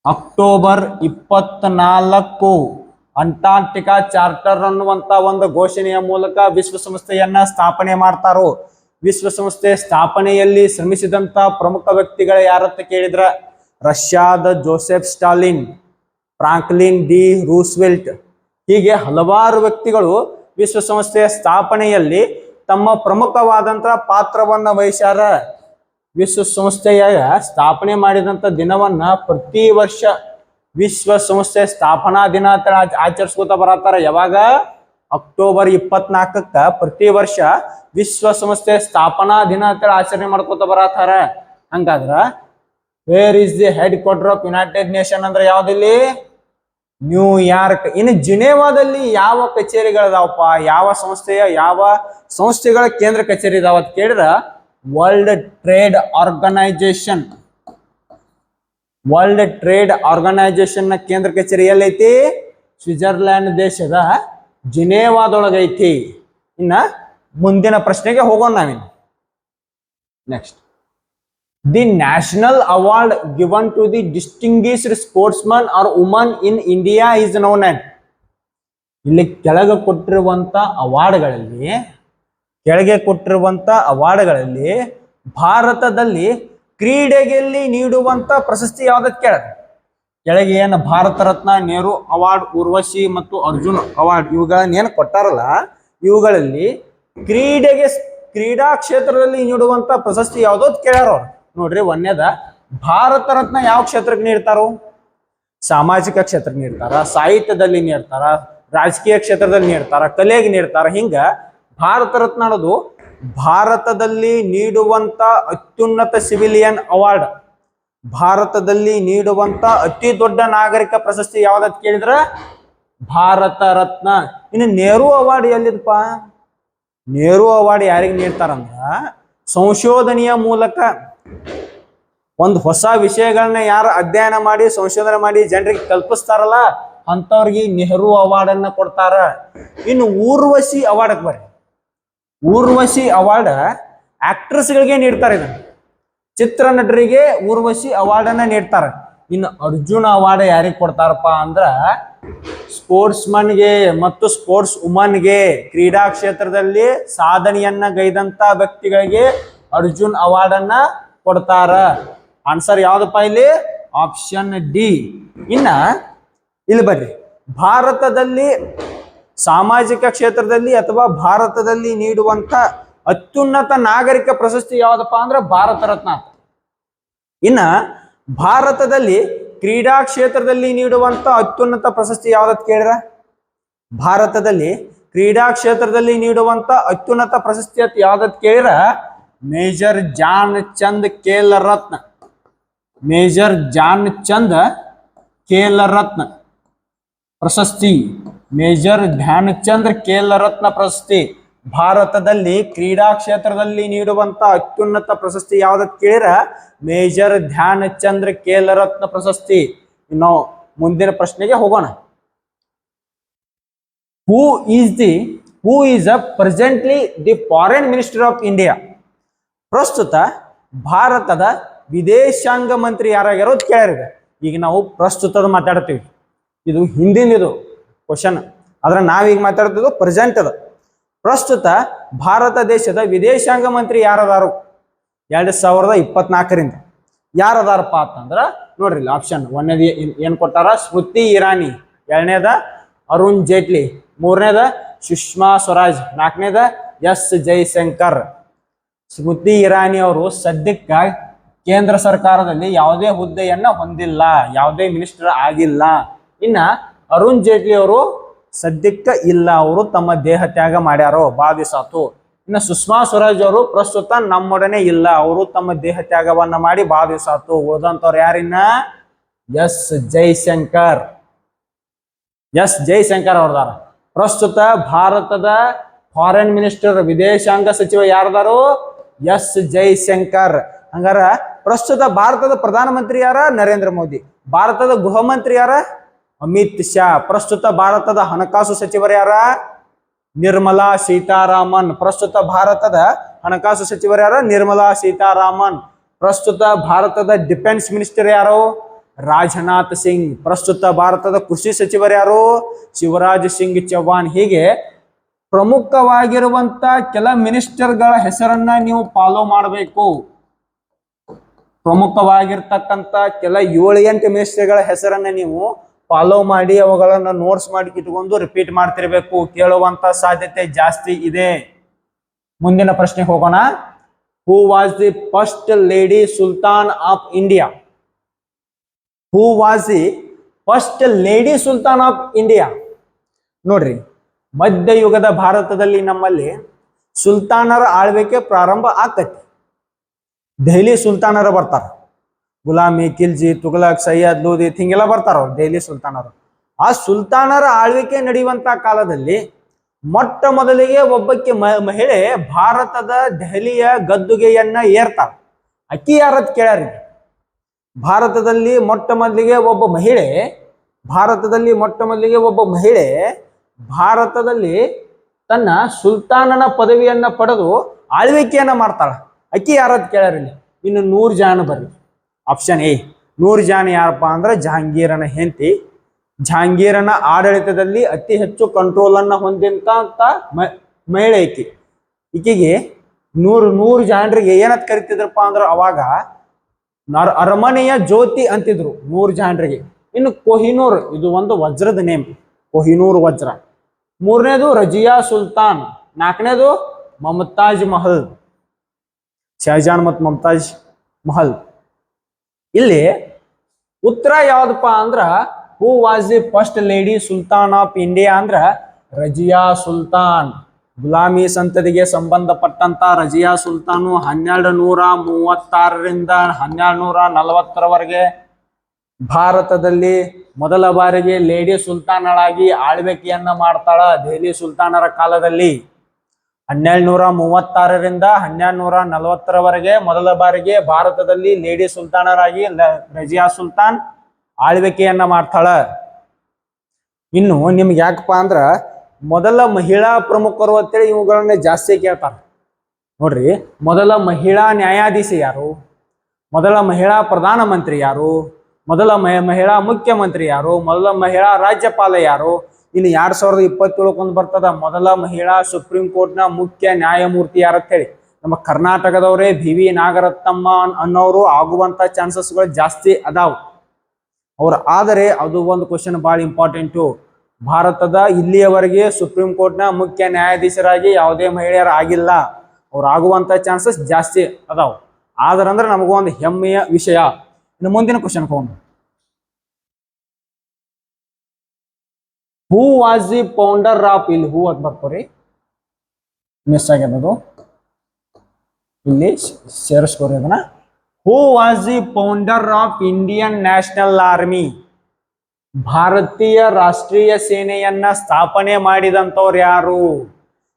ಅಕ್ಟೋಬರ್ 24 ಅಂಟಾರ್ಟಿಕಾ ಚಾರ್ಟರ್ ಅನ್ನುವಂತ ಒಂದು ಘೋಷಣೆಯ ಮೂಲಕ ವಿಶ್ವಸಂಸ್ಥೆಯನ್ನ ಸ್ಥಾಪನೆ ಮಾಡ್ತಾರೋ. ವಿಶ್ವಸಂಸ್ಥೆ ಸ್ಥಾಪನೆಯಲ್ಲಿ ಶ್ರಮಿಸಿದಂತ ಪ್ರಮುಖ ವ್ಯಕ್ತಿಗಳು ಯಾರತ್ತ ಕೇಳಿದ್ರ? ರಷ್ಯಾದ Joseph Stalin, Franklin D Roosevelt, ಹೀಗೆ ಹಲವಾರು ವ್ಯಕ್ತಿಗಳು ವಿಶ್ವಸಂಸ್ಥೆಯ ಸ್ಥಾಪನೆಯಲ್ಲಿ ತಮ್ಮ ಪ್ರಮುಖವಾದಂತ ಪಾತ್ರವನ್ನ ವಹಿಸ್ಯಾರ. ವಿಶ್ವಸಂಸ್ಥೆಯ ಸ್ಥಾಪನೆ ಮಾಡಿದಂತ ದಿನವನ್ನ ಪ್ರತಿ ವರ್ಷ ವಿಶ್ವಸಂಸ್ಥೆ ಸ್ಥಾಪನಾ ದಿನ ಅಂತ ಆಚರಿಸ್ಕೊತ ಬರತ್ತಾರ. ಯಾವಾಗ? ಅಕ್ಟೋಬರ್ 24ಕ್ಕ ಪ್ರತಿ ವರ್ಷ ವಿಶ್ವಸಂಸ್ಥೆ ಸ್ಥಾಪನಾ ದಿನ ಅಂತ ಆಚರಣೆ ಮಾಡ್ಕೊತ ಬರತ್ತಾರ. ಹಂಗಾದ್ರ where is the head quarter of United Nation ಅಂದ್ರೆ ಯಾವ್ದಿಲ್ಲಿ? ನ್ಯೂಯಾರ್ಕ್. ಇನ್ನು ಜಿನೇವಾದಲ್ಲಿ ಯಾವ ಕಚೇರಿಗಳದಾವಪ್ಪ, ಯಾವ ಸಂಸ್ಥೆಗಳ ಕೇಂದ್ರ ಕಚೇರಿ ಇದಾವ ಅಂತ ಕೇಳಿದ್ರ World Trade Organization. World Trade Organization ನ ಕೇಂದ್ರ ಕಚೇರಿ ಎಲ್ಲೈತಿ? ಸ್ವಿಟ್ಜರ್ಲ್ಯಾಂಡ್ ದೇಶದ ಜಿನೇವಾದೊಳಗೈತಿ. ಇನ್ನ ಮುಂದಿನ ಪ್ರಶ್ನೆಗೆ ಹೋಗೋಣ ನಾವಿನ್ನು. Next, the national award given to the distinguished sportsman or woman in India is known as. ಇಲ್ಲಿ ಕೆಳಗೆ ಕೊಟ್ಟಿರುವಂತ ಅವಾರ್ಡ್ಗಳಲ್ಲಿ ಭಾರತದಲ್ಲಿ ಕ್ರೀಡೆಯಲ್ಲಿ ನೀಡುವಂತ ಪ್ರಶಸ್ತಿ ಯಾವ್ದಕ್ಕೆ ಕೇಳಿದೆ? ಕೆಳಗೆ ಏನು ಭಾರತ ರತ್ನ, ನೆಹರು ಅವಾರ್ಡ್, ಊರ್ವಶಿ ಮತ್ತು ಅರ್ಜುನ್ ಅವಾರ್ಡ್ ಇವುಗಳನ್ನ ಏನು ಕೊಟ್ಟಾರಲ್ಲ, ಇವುಗಳಲ್ಲಿ ಕ್ರೀಡಾ ಕ್ಷೇತ್ರದಲ್ಲಿ ನೀಡುವಂತ ಪ್ರಶಸ್ತಿ ಯಾವ್ದು ಅಂತ ಕೇಳ್ಯಾರ ಅವ್ರು. ನೋಡ್ರಿ, ಒಂದೇದ ಭಾರತ ರತ್ನ ಯಾವ ಕ್ಷೇತ್ರಕ್ಕೆ ನೀಡ್ತಾರೋ? ಸಾಮಾಜಿಕ ಕ್ಷೇತ್ರಕ್ಕೆ ನೀಡ್ತಾರ, ಸಾಹಿತ್ಯದಲ್ಲಿ ನೀಡ್ತಾರ, ರಾಜಕೀಯ ಕ್ಷೇತ್ರದಲ್ಲಿ ನೀಡ್ತಾರ, ಕಲೆಗೆ ನೀಡ್ತಾರ. ಹಿಂಗ ಭಾರತ ರತ್ನ ಅನ್ನೋದು ಭಾರತದಲ್ಲಿ ನೀಡುವಂತ ಅತ್ಯುನ್ನತ ಸಿವಿಲಿಯನ್ ಅವಾರ್ಡ್, ಭಾರತದಲ್ಲಿ ನೀಡುವಂತ ಅತಿ ದೊಡ್ಡ ನಾಗರಿಕ ಪ್ರಶಸ್ತಿ ಯಾವ್ದಂತ ಕೇಳಿದ್ರ ಭಾರತ ರತ್ನ. ಇನ್ನು ನೆಹರು ಅವಾರ್ಡ್ ಎಲ್ಲಿದಪ್ಪ? ನೆಹರು ಅವಾರ್ಡ್ ಯಾರಿಗೆ ನೀಡ್ತಾರಂದ್ರ ಸಂಶೋಧನೆಯ ಮೂಲಕ ಒಂದು ಹೊಸ ವಿಷಯಗಳನ್ನ ಯಾರು ಅಧ್ಯಯನ ಮಾಡಿ ಸಂಶೋಧನೆ ಮಾಡಿ ಜನರಿಗೆ ಕಲ್ಪಿಸ್ತಾರಲ್ಲ ಅಂತವ್ರಿಗೆ ನೆಹರು ಅವಾರ್ಡ್ ಅನ್ನ ಕೊಡ್ತಾರ. ಇನ್ನು ಊರ್ವಶಿ ಅವಾರ್ಡ್ ಬರ್ರಿ. ಊರ್ವಶಿ ಅವಾರ್ಡ್ ಆಕ್ಟ್ರೆಸ್ಗಳಿಗೆ ನೀಡ್ತಾರೆ. ಇದನ್ನ ಚಿತ್ರ ನಟರಿಗೆ ಊರ್ವಶಿ ಅವಾರ್ಡ್ ಅನ್ನ ನೀಡ್ತಾರೆ. ಇನ್ನು ಅರ್ಜುನ ಅವಾರ್ಡ್ ಯಾರಿಗೆ ಕೊಡ್ತಾರಪ್ಪ ಅಂದ್ರ ಸ್ಪೋರ್ಟ್ಸ್ ಮನ್ಗೆ ಮತ್ತು ಸ್ಪೋರ್ಟ್ಸ್ ವುಮನ್ಗೆ, ಕ್ರೀಡಾ ಕ್ಷೇತ್ರದಲ್ಲಿ ಸಾಧನೆಯನ್ನ ಗೈದಂತ ವ್ಯಕ್ತಿಗಳಿಗೆ ಅರ್ಜುನ್ ಅವಾರ್ಡ್ ಅನ್ನ ಕೊಡ್ತಾರ. ಆನ್ಸರ್ ಯಾವ್ದಪ್ಪ ಇಲ್ಲಿ? Option D. ಇನ್ನ ಇಲ್ಲಿ ಬರ್ರಿ, ಭಾರತದಲ್ಲಿ ಸಾಮಾಜಿಕ ಕ್ಷೇತ್ರದಲ್ಲಿ ಅಥವಾ ಭಾರತದಲ್ಲಿ ನೀಡುವಂತ ಅತ್ಯುನ್ನತ ನಾಗರಿಕ ಪ್ರಶಸ್ತಿ ಯಾವ್ದಪ್ಪ ಅಂದ್ರ ಭಾರತ ರತ್ನ. ಇನ್ನ ಭಾರತದಲ್ಲಿ ಕ್ರೀಡಾ ಕ್ಷೇತ್ರದಲ್ಲಿ ನೀಡುವಂತ ಅತ್ಯುನ್ನತ ಪ್ರಶಸ್ತಿ ಯಾವ್ದತ್ ಕೇಳಿರ? ಭಾರತದಲ್ಲಿ ಕ್ರೀಡಾ ಕ್ಷೇತ್ರದಲ್ಲಿ ನೀಡುವಂತ ಅತ್ಯುನ್ನತ ಪ್ರಶಸ್ತಿ ಯಾವ್ದತ್ ಕೇಳಿರ ಮೇಜರ್ ಧ್ಯಾನ್ ಚಂದ್ ಖೇಲ್ ರತ್ನ. ಮೇಜರ್ ಧ್ಯಾನ್ ಚಂದ್ ಖೇಲ್ ರತ್ನ ಪ್ರಶಸ್ತಿ. ಮೇಜರ್ ಧ್ಯಾನ್ ಚಂದ್ ಖೇಲ್ ರತ್ನ ಪ್ರಶಸ್ತಿ. ಭಾರತದಲ್ಲಿ ಕ್ರೀಡಾ ಕ್ಷೇತ್ರದಲ್ಲಿ ನೀಡುವಂತ ಅತ್ಯುನ್ನತ ಪ್ರಶಸ್ತಿ ಯಾವ್ದತ್ ಕೇಳಿರ ಮೇಜರ್ ಧ್ಯಾನ್ ಚಂದ್ರ ಖೇಲ್ ರತ್ನ ಪ್ರಶಸ್ತಿ. ಇನ್ನು ಮುಂದಿನ ಪ್ರಶ್ನೆಗೆ ಹೋಗೋಣ. Who is presently the foreign minister of India. ಪ್ರಸ್ತುತ ಭಾರತದ ವಿದೇಶಾಂಗ ಮಂತ್ರಿ ಯಾರಾಗಿರೋದು ಕೇಳಿದೆ. ಈಗ ನಾವು ಪ್ರಸ್ತುತದ ಮಾತಾಡ್ತೀವಿ, ಇದು ಹಿಂದಿನ ಕ್ವಶನ್, ಆದ್ರೆ ನಾವೀಗ ಮಾತಾಡ್ತಿದ್ದು ಪ್ರೆಸೆಂಟ್ ಅದ. ಪ್ರಸ್ತುತ ಭಾರತ ದೇಶದ ವಿದೇಶಾಂಗ ಮಂತ್ರಿ ಯಾರದಾರು 2024ರಿಂದ ಯಾರದಾರಪ್ಪ ಅಂತಂದ್ರ ನೋಡ್ರಿ, ಆಪ್ಷನ್ ಒಂದೇದ ಏನ್ ಕೊಟ್ಟಾರ? ಸ್ಮೃತಿ ಇರಾನಿ. ಎರಡನೇದ ಅರುಣ್ ಜೇಟ್ಲಿ. ಮೂರನೇದ ಸುಷ್ಮಾ ಸ್ವರಾಜ್. ನಾಲ್ಕನೇದ ಎಸ್ ಜೈಶಂಕರ್. ಸ್ಮೃತಿ ಇರಾನಿ ಅವರು ಸದ್ಯಕ್ಕ ಕೇಂದ್ರ ಸರ್ಕಾರದಲ್ಲಿ ಯಾವುದೇ ಹುದ್ದೆಯನ್ನ ಹೊಂದಿಲ್ಲ, ಯಾವುದೇ ಮಿನಿಸ್ಟರ್ ಆಗಿಲ್ಲ. ಇನ್ನ ಅರುಣ್ ಜೇಟ್ಲಿ ಅವರು ಸದ್ಯಕ್ಕ ಇಲ್ಲ, ಅವರು ತಮ್ಮ ದೇಹ ತ್ಯಾಗ ಮಾಡ್ಯಾರೋ, ಭಾಳ ದಿವಸ ಆತು. ಇನ್ನು ಸುಷ್ಮಾ ಸ್ವರಾಜ್ ಅವರು ಪ್ರಸ್ತುತ ನಮ್ಮೊಡನೆ ಇಲ್ಲ, ಅವರು ತಮ್ಮ ದೇಹ ತ್ಯಾಗವನ್ನ ಮಾಡಿ ಭಾಳ ದಿವಸ ಆತು. ಉಳಿದಂತವ್ರು ಯಾರಿನ್ನ? ಎಸ್ ಜೈಶಂಕರ್. ಎಸ್ ಜೈಶಂಕರ್ ಅವ್ರದಾರ. ಪ್ರಸ್ತುತ ಭಾರತದ ಫಾರಿನ್ ಮಿನಿಸ್ಟರ್, ವಿದೇಶಾಂಗ ಸಚಿವ ಯಾರದಾರು? ಎಸ್ ಜೈಶಂಕರ್. ಹಂಗಾರ ಪ್ರಸ್ತುತ ಭಾರತದ ಪ್ರಧಾನಮಂತ್ರಿ ಯಾರ? ನರೇಂದ್ರ ಮೋದಿ. ಭಾರತದ ಗೃಹ ಮಂತ್ರಿ ಯಾರ? ಅಮಿತ್ ಶಾ. ಪ್ರಸ್ತುತ ಭಾರತದ ಹಣಕಾಸು ಸಚಿವರು ಯಾರ? ನಿರ್ಮಲಾ ಸೀತಾರಾಮನ್. ಪ್ರಸ್ತುತ ಭಾರತದ ಹಣಕಾಸು ಸಚಿವರು ಯಾರ? ನಿರ್ಮಲಾ ಸೀತಾರಾಮನ್. ಪ್ರಸ್ತುತ ಭಾರತದ ಡಿಫೆನ್ಸ್ ಮಿನಿಸ್ಟರ್ ಯಾರು? ರಾಜನಾಥ್ ಸಿಂಗ್. ಪ್ರಸ್ತುತ ಭಾರತದ ಕೃಷಿ ಸಚಿವರು ಯಾರು? ಶಿವರಾಜ್ ಸಿಂಗ್ ಚೌಹಾಣ್. ಹೀಗೆ ಪ್ರಮುಖವಾಗಿರುವಂತ ಕೆಲ ಮಿನಿಸ್ಟರ್ಗಳ ಹೆಸರನ್ನ ನೀವು ಫಾಲೋ ಮಾಡಬೇಕು. ಪ್ರಮುಖವಾಗಿರ್ತಕ್ಕಂಥ ಕೆಲ 7-8 ಮಿನಿಸ್ಟರ್ಗಳ ಹೆಸರನ್ನ ನೀವು ಫಾಲೋ ಮಾಡಿ ಅವುಗಳನ್ನ ನೋಟ್ಸ್ ಮಾಡಿ ಇಟ್ಕೊಂಡು ರಿಪೀಟ್ ಮಾಡ್ತಿರ್ಬೇಕು. ಕೇಳುವಂತ ಸಾಧ್ಯತೆ ಜಾಸ್ತಿ ಇದೆ. ಮುಂದಿನ ಪ್ರಶ್ನೆಗೆ ಹೋಗೋಣ. Who was the first lady Sultan of India? Who was the first lady Sultan of India? ನೋಡ್ರಿ, ಮಧ್ಯಯುಗದ ಭಾರತದಲ್ಲಿ ನಮ್ಮಲ್ಲಿ ಸುಲ್ತಾನರ ಆಳ್ವಿಕೆ ಪ್ರಾರಂಭ ಆಕತಿ. ದೆಹಲಿ ಸುಲ್ತಾನರ ಬರ್ತಾರ. ಗುಲಾಮಿ, ಖಿಲ್ಜಿ, ತುಘಲಕ್, ಸೈಯದ್, ಲೂದಿ ಹಿಂಗೆಲ್ಲ ಬರ್ತಾರ ಅವ್ರು, ದೆಹಲಿ ಸುಲ್ತಾನರು. ಆ ಸುಲ್ತಾನರ ಆಳ್ವಿಕೆ ನಡೆಯುವಂತ ಕಾಲದಲ್ಲಿ ಮೊಟ್ಟ ಮೊದಲಿಗೆ ಒಬ್ಬಕ್ಕೆ ಮಹಿಳೆ ಭಾರತದ ದೆಹಲಿಯ ಗದ್ದುಗೆಯನ್ನ ಏರ್ತಾಳ. ಅಕ್ಕಿ ಯಾರತ್ ಕೇಳ್ಯಾರಿ. ಭಾರತದಲ್ಲಿ ಮೊಟ್ಟ ಮೊದಲಿಗೆ ಒಬ್ಬ ಮಹಿಳೆ ಭಾರತದಲ್ಲಿ ತನ್ನ ಸುಲ್ತಾನನ ಪದವಿಯನ್ನ ಪಡೆದು ಆಳ್ವಿಕೆಯನ್ನ ಮಾಡ್ತಾಳ. ಅಕ್ಕಿ ಯಾರತ್ ಕೇಳ್ಯಾರಿ. ಇನ್ನು ನೂರ್ ಜಾನ್ ಬರ್ರಿ. ಆಪ್ಷನ್ ಎ ನೂರ್ ಜಾನ್ ಯಾರಪ್ಪ ಅಂದ್ರೆ ಜಹಾಂಗೀರನ ಹೆಂಡತಿ. ಜಹಾಂಗೀರನ ಆಡಳಿತದಲ್ಲಿ ಅತಿ ಹೆಚ್ಚು ಕಂಟ್ರೋಲ್ ಅನ್ನ ಹೊಂದಿದಂತ ಮಹಿಳೆ ಈಕೆಗೆ ನೂರು ಜಾನ್ರಿಗೆ ಏನಂತ ಕರಿತಿದ್ರಪ್ಪ ಅಂದ್ರೆ ಅವಾಗ ಅರಮನೆಯ ಜ್ಯೋತಿ ಅಂತಿದ್ರು ನೂರ್ ಜಾನ್ರಿಗೆ. ಇನ್ನು ಕೊಹಿನೂರ್, ಇದು ಒಂದು ವಜ್ರದ ನೇಮ್, ಕೊಹಿನೂರ್ ವಜ್ರ. ಮೂರನೇದು ರಜಿಯಾ ಸುಲ್ತಾನ್. ನಾಲ್ಕನೇದು ಮಮತಾಜ್ ಮಹಲ್, ಶಹಜಾನ್ ಮತ್ತು ಮಮತಾಜ್ ಮಹಲ್. ಇಲ್ಲಿ ಉತ್ತರ ಯಾವ್ದಪ್ಪ ಅಂದ್ರ who was the first lady Sultan of India ಅಂದ್ರ ರಜಿಯಾ ಸುಲ್ತಾನ್. ಗುಲಾಮಿ ಸಂತತಿಗೆ ಸಂಬಂಧಪಟ್ಟಂತ ರಜಿಯಾ ಸುಲ್ತಾನು 1236ರಿಂದ 1240ರವರೆಗೆ ಭಾರತದಲ್ಲಿ ಮೊದಲ ಬಾರಿಗೆ ಲೇಡಿ ಸುಲ್ತಾನಳಾಗಿ ಆಳ್ವಿಕೆಯನ್ನ ಮಾಡ್ತಾಳ. ದೆಹಲಿ ಸುಲ್ತಾನರ ಕಾಲದಲ್ಲಿ 1236ರಿಂದ 1240ರವರೆಗೆ ಮೊದಲ ಬಾರಿಗೆ ಭಾರತದಲ್ಲಿ ಲೇಡಿ ಸುಲ್ತಾನರಾಗಿ ರಜಿಯಾ ಸುಲ್ತಾನ್ ಆಳ್ವಿಕೆಯನ್ನ ಮಾಡ್ತಾಳ. ಇನ್ನು ನಿಮ್ಗೆ ಯಾಕಪ್ಪ ಅಂದ್ರ ಮೊದಲ ಮಹಿಳಾ ಪ್ರಮುಖರು ಅಂತೇಳಿ ಇವುಗಳನ್ನ ಜಾಸ್ತಿ ಕೇಳ್ತಾರ ನೋಡ್ರಿ. ಮೊದಲ ಮಹಿಳಾ ನ್ಯಾಯಾಧೀಶ ಯಾರು, ಮೊದಲ ಮಹಿಳಾ ಪ್ರಧಾನಮಂತ್ರಿ ಯಾರು, ಮೊದಲ ಮಹಿಳಾ ಮುಖ್ಯಮಂತ್ರಿ ಯಾರು, ಮೊದಲ ಮಹಿಳಾ ರಾಜ್ಯಪಾಲ ಯಾರು. ಇನ್ನು 2027 ಬರ್ತದ ಮೊದಲ ಮಹಿಳಾ ಸುಪ್ರೀಂ ಕೋರ್ಟ್ನ ಮುಖ್ಯ ನ್ಯಾಯಮೂರ್ತಿ ಯಾರಂತ ಹೇಳಿ. ನಮ್ಮ ಕರ್ನಾಟಕದವರೇ BV ನಾಗರತ್ನಮ್ಮ ಅನ್ನೋರು ಆಗುವಂತ ಚಾನ್ಸಸ್ಗಳು ಜಾಸ್ತಿ ಅದಾವ. ಅವ್ರು ಆದರೆ ಅದು ಒಂದು ಕ್ವಶನ್ ಭಾಳ ಇಂಪಾರ್ಟೆಂಟು. ಭಾರತದ ಇಲ್ಲಿಯವರೆಗೆ ಸುಪ್ರೀಂ ಕೋರ್ಟ್ನ ಮುಖ್ಯ ನ್ಯಾಯಾಧೀಶರಾಗಿ ಯಾವುದೇ ಮಹಿಳೆಯರು ಆಗಿಲ್ಲ. ಅವ್ರು ಆಗುವಂತ ಚಾನ್ಸಸ್ ಜಾಸ್ತಿ ಅದಾವ. ಆದ್ರಂದ್ರೆ ನಮಗೂ ಒಂದು ಹೆಮ್ಮೆಯ ವಿಷಯ. ಇನ್ನು ಮುಂದಿನ ಕ್ವಶನ್ ಹೋಗೋಣ. Who was the founder of, ಇಲ್ಲಿ ಹೂ ಅಂತ ಬರ್ಕೋರಿ, ಮಿಸ್ ಆಗ್ಯದದು, ಇಲ್ಲಿ ಸೇರಿಸ್ಕೋರಿ ಅದನ್ನ. Who was the founder of Indian national army. ಭಾರತೀಯ ರಾಷ್ಟ್ರೀಯ ಸೇನೆಯನ್ನ ಸ್ಥಾಪನೆ ಮಾಡಿದಂಥವ್ರು ಯಾರು?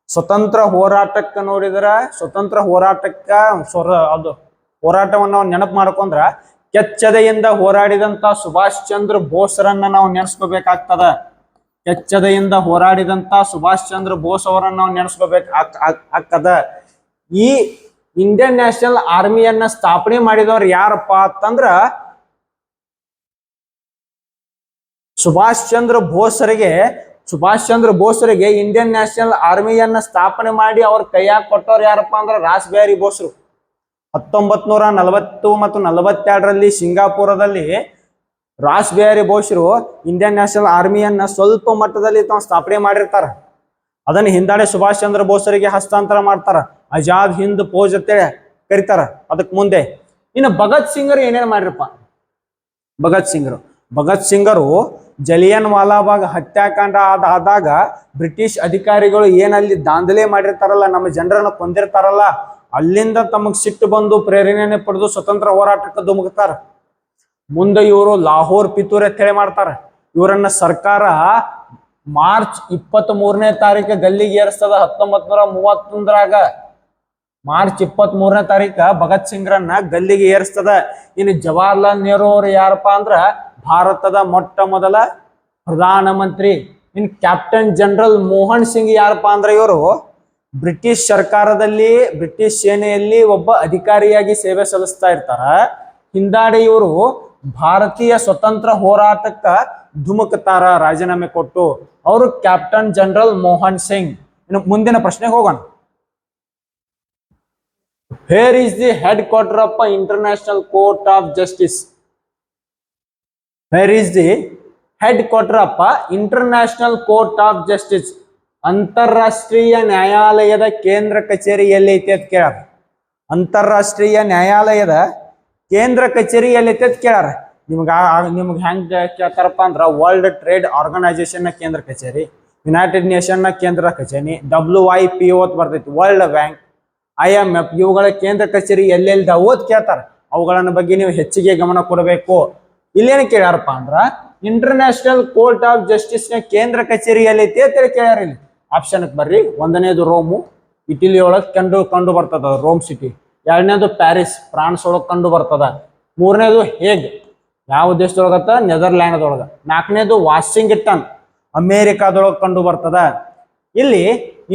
ಸ್ವತಂತ್ರ ಹೋರಾಟಕ್ಕೆ ನೋಡಿದ್ರ, ಸ್ವತಂತ್ರ ಹೋರಾಟವನ್ನ ನಾವು ನೆನಪು ಮಾಡ್ಕೊಂಡ್ರ ಕೆಚ್ಚದೆಯಿಂದ ಹೋರಾಡಿದಂತ ಸುಭಾಷ್ ಚಂದ್ರ ಬೋಸ್ರನ್ನ ನಾವು ನೆನೆಸ್ಕೋಬೇಕಾಗ್ತದ. ಕೆಚ್ಚದೆಯಿಂದ ಹೋರಾಡಿದಂತ ಸುಭಾಷ್ ಚಂದ್ರ ಬೋಸ್ ಅವರನ್ನ ನಾವು ನೆನೆಸ್ಕೋಬೇಕಾಗ್ತದ. ಈ ಇಂಡಿಯನ್ ನ್ಯಾಷನಲ್ ಆರ್ಮಿಯನ್ನ ಸ್ಥಾಪನೆ ಮಾಡಿದವ್ರು ಯಾರಪ್ಪ ಅಂತಂದ್ರ ಸುಭಾಷ್ ಚಂದ್ರ ಬೋಸ್ರಿಗೆ ಇಂಡಿಯನ್ ನ್ಯಾಷನಲ್ ಆರ್ಮಿಯನ್ನ ಸ್ಥಾಪನೆ ಮಾಡಿ ಅವ್ರ ಕೈಯಾಗ ಕೊಟ್ಟವ್ರು ಯಾರಪ್ಪ ಅಂದ್ರೆ ರಾಸ್ ಬಿಹಾರಿ ಬೋಸ್ರು. 1940 ಮತ್ತು 42ರಲ್ಲಿ ಸಿಂಗಾಪುರದಲ್ಲಿ ರಾಸ್ ಬಿಹಾರಿ ಬೋಸ್ರು ಇಂಡಿಯನ್ ನ್ಯಾಷನಲ್ ಆರ್ಮಿಯನ್ನ ಸ್ವಲ್ಪ ಮಟ್ಟದಲ್ಲಿ ತಾವು ಸ್ಥಾಪನೆ ಮಾಡಿರ್ತಾರ. ಅದನ್ನ ಹಿಂದಾಡೆ ಸುಭಾಷ್ ಚಂದ್ರ ಬೋಸ್ರಿಗೆ ಹಸ್ತಾಂತರ ಮಾಡ್ತಾರ. ಆಜಾದ್ ಹಿಂದ್ ಫೌಜ್ ಅಂತೇಳಿ ಕರೀತಾರ ಅದಕ್ಕೆ ಮುಂದೆ. ಇನ್ನು ಭಗತ್ ಸಿಂಗರು ಏನೇನು ಮಾಡಿರಪ್ಪ? ಭಗತ್ ಸಿಂಗರು ಜಲಿಯನ್ ವಾಲಾಬಾಗ್ ಹತ್ಯಾಕಾಂಡ ಆದಾಗ ಬ್ರಿಟಿಷ್ ಅಧಿಕಾರಿಗಳು ಏನಲ್ಲಿ ದಾಂಧಲೆ ಮಾಡಿರ್ತಾರಲ್ಲ, ನಮ್ಮ ಜನರನ್ನ ಕೊಂದಿರ್ತಾರಲ್ಲ, ಅಲ್ಲಿಂದ ತಮಗ್ ಸಿಟ್ಟು ಬಂದು ಪ್ರೇರಣೆನೆ ಪಡೆದು ಸ್ವತಂತ್ರ ಹೋರಾಟಕ್ಕೆ ಧುಮುಕ್ತಾರ. ಮುಂದೆ ಇವರು ಲಾಹೋರ್ ಪಿತೂರ್ ಅಂತ ಹೇಳಿ ಮಾಡ್ತಾರ. ಇವರನ್ನ ಸರ್ಕಾರ ಮಾರ್ಚ್ 23ನೇ ತಾರೀಕು ಗಲ್ಲಿಗೆ ಏರಿಸ್ತದ. 1931ರಾಗ ಮಾರ್ಚ್ 23ನೇ ತಾರೀಕ ಭಗತ್ ಸಿಂಗ್ರನ್ನ ಗಲ್ಲಿಗೆ ಏರಿಸ್ತದ. ಇನ್ನು ಜವಾಹರ್ಲಾಲ್ ನೆಹರು ಅವರು ಯಾರಪ್ಪ ಅಂದ್ರ ಭಾರತದ ಮೊಟ್ಟ ಮೊದಲ ಪ್ರಧಾನಮಂತ್ರಿ. ಇನ್ನು ಕ್ಯಾಪ್ಟನ್ ಜನರಲ್ ಮೋಹನ್ ಸಿಂಗ್ ಯಾರಪ್ಪ ಅಂದ್ರೆ ಇವರು ಬ್ರಿಟಿಷ್ ಸರ್ಕಾರದಲ್ಲಿ, ಬ್ರಿಟಿಷ್ ಸೇನೆಯಲ್ಲಿ ಒಬ್ಬ ಅಧಿಕಾರಿಯಾಗಿ ಸೇವೆ ಸಲ್ಲಿಸ್ತಾ ಇರ್ತಾರ. ಹಿಂದಾಡಿ ಇವರು ಭಾರತೀಯ ಸ್ವತಂತ್ರ ಹೋರಾಟಕ್ಕ ಧುಮುಕ್ತಾರ ರಾಜೀನಾಮೆ ಕೊಟ್ಟು. ಅವರು ಕ್ಯಾಪ್ಟನ್ ಜನರಲ್ ಮೋಹನ್ ಸಿಂಗ್. ಇನ್ನು ಮುಂದಿನ ಪ್ರಶ್ನೆಗೆ ಹೋಗೋಣ. Where is the head quarter of international court of justice? Where is the head quarter of international court of justice? ಅಂತಾರಾಷ್ಟ್ರೀಯ ನ್ಯಾಯಾಲಯದ ಕೇಂದ್ರ ಕಚೇರಿ ಎಲ್ಲೈತಿ ಅಂತ ಕೇಳಾರ. ಅಂತಾರಾಷ್ಟ್ರೀಯ ನ್ಯಾಯಾಲಯದ ಕೇಂದ್ರ ಕಚೇರಿ ಎಲ್ಲೈತಿ ಅಂತ ಕೇಳಾರ. ನಿಮ್ಗೆ ಹೆಂಗ್ ಕೇಳ್ತಾರಪ್ಪ ಅಂದ್ರ ವರ್ಲ್ಡ್ ಟ್ರೇಡ್ ಆರ್ಗನೈಸೇಷನ್ ನ ಕೇಂದ್ರ ಕಚೇರಿ, ಯುನೈಟೆಡ್ ನೇಷನ್ ನ ಕೇಂದ್ರ ಕಚೇರಿ, WIPO ಅಂತ ಬರ್ತೈತಿ, ವರ್ಲ್ಡ್ ಬ್ಯಾಂಕ್, IMF, ಇವುಗಳ ಕೇಂದ್ರ ಕಚೇರಿ ಎಲ್ಲೆಲ್ದಾವು ಅಂತ ಕೇಳ್ತಾರ. ಅವುಗಳನ್ನ ಬಗ್ಗೆ ನೀವು ಹೆಚ್ಚಿಗೆ ಗಮನ ಕೊಡಬೇಕು. ಇಲ್ಲೇನು ಕೇಳ್ಯಾರಪ್ಪ ಅಂದ್ರ ಇಂಟರ್ನ್ಯಾಷನಲ್ ಕೋರ್ಟ್ ಆಫ್ ಜಸ್ಟಿಸ್ ನ ಕೇಂದ್ರ ಕಚೇರಿ ಎಲ್ಲೈತಿ ಅಂತ ಕೇಳ್ಯಾರ ಇಲ್ಲಿ. ಆಪ್ಷನ್ ಬರ್ರಿ. ಒಂದನೇದು ರೋಮು, ಇಟಲಿ ಒಳಗೆ ಕಂಡು ಬರ್ತದ ರೋಮ್ ಸಿಟಿ. ಎರಡನೇದು ಪ್ಯಾರಿಸ್, ಫ್ರಾನ್ಸ್ ಒಳಗೆ ಕಂಡು ಬರ್ತದ. ಮೂರನೇದು ಹೇಗ್, ಯಾವ ದೇಶದೊಳಗತ್ತ, ನೆದರ್ಲ್ಯಾಂಡ್ ಒಳಗ. ನಾಲ್ಕನೇದು ವಾಷಿಂಗ್ಟನ್, ಅಮೇರಿಕಾದೊಳಗೆ ಕಂಡು ಬರ್ತದ. ಇಲ್ಲಿ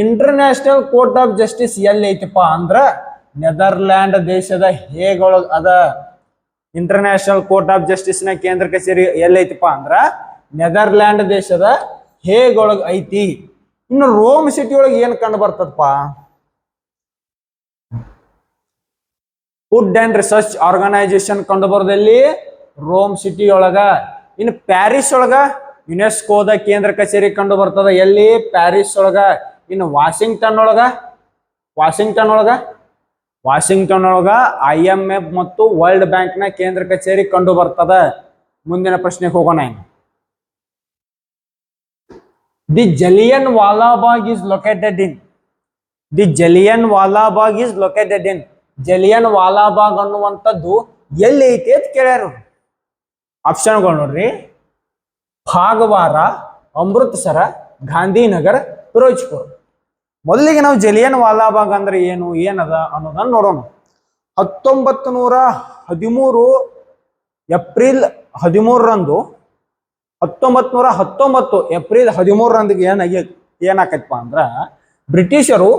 ಇಂಟರ್ನ್ಯಾಷನಲ್ ಕೋರ್ಟ್ ಆಫ್ ಜಸ್ಟಿಸ್ ಎಲ್ಲಿ ಐತಿಪ್ಪ ಅಂದ್ರ ನೆದರ್ಲ್ಯಾಂಡ್ ದೇಶದ ಹೇಗ್ ಒಳಗ ಅದ. ಇಂಟರ್ನ್ಯಾಷನಲ್ ಕೋರ್ಟ್ ಆಫ್ ಜಸ್ಟಿಸ್ ನ ಕೇಂದ್ರ ಕಚೇರಿ ಎಲ್ಲಿ ಐತಿಪ್ಪ ಅಂದ್ರ ನೆದರ್ಲ್ಯಾಂಡ್ ದೇಶದ ಹೇಗ್ ಒಳಗ ಐತಿ. ಇನ್ನು ರೋಮ್ ಸಿಟಿ ಒಳಗೆ ಏನ್ ಕಂಡು ಬರ್ತದಪ್ಪ, ಫುಡ್ ಅಂಡ್ ರಿಸರ್ಚ್ ಆರ್ಗನೈಸೇಷನ್ ಕಂಡು ಬರೋದಲ್ಲಿ ರೋಮ್ ಸಿಟಿ ಒಳಗ. ಇನ್ನು ಪ್ಯಾರಿಸ್ ಒಳಗ ಯುನೆಸ್ಕೋದ ಕೇಂದ್ರ ಕಚೇರಿ ಕಂಡು ಬರ್ತದ ಎಲ್ಲಿ, ಪ್ಯಾರಿಸ್ ಒಳಗ. ಇನ್ನು ವಾಷಿಂಗ್ಟನ್ ಒಳಗ IMF ಮತ್ತು ವರ್ಲ್ಡ್ ಬ್ಯಾಂಕ್ ನ ಕೇಂದ್ರ ಕಚೇರಿ ಕಂಡು ಬರ್ತದ. ಮುಂದಿನ ಪ್ರಶ್ನೆಗೆ ಹೋಗೋಣ. ದಿ ಜಲಿಯನ್ ವಾಲಾಬಾಗ್ ಇಸ್ ಲೊಕೇಟೆಡ್ ಇನ್ ಜಲಿಯನ್ ವಾಲಾಬಾಗ್ ಅನ್ನುವಂಥದ್ದು ಎಲ್ಲಿ ಐತಿ ಅಂತ ಕೇಳ್ಯಾರ. ಆಪ್ಷನ್ಗಳು ನೋಡ್ರಿ. ಭಾಗವಾರ, ಅಮೃತಸರ, ಗಾಂಧಿನಗರ, ಫಿರೋಜ್ಪುರ್. ಮೊದಲಿಗೆ ನಾವು ಜಲಿಯನ್ ವಾಲಾಬಾಗ್ ಅಂದ್ರೆ ಏನದ ಅನ್ನೋದನ್ನ ನೋಡೋಣ. 1913 ಏಪ್ರಿಲ್ 13ರಂದು 1919 ಏಪ್ರಿಲ್ 13ರಂದಿಗೆ ಏನಾಕೈತಪ್ಪ ಅಂದ್ರ ಬ್ರಿಟಿಷರು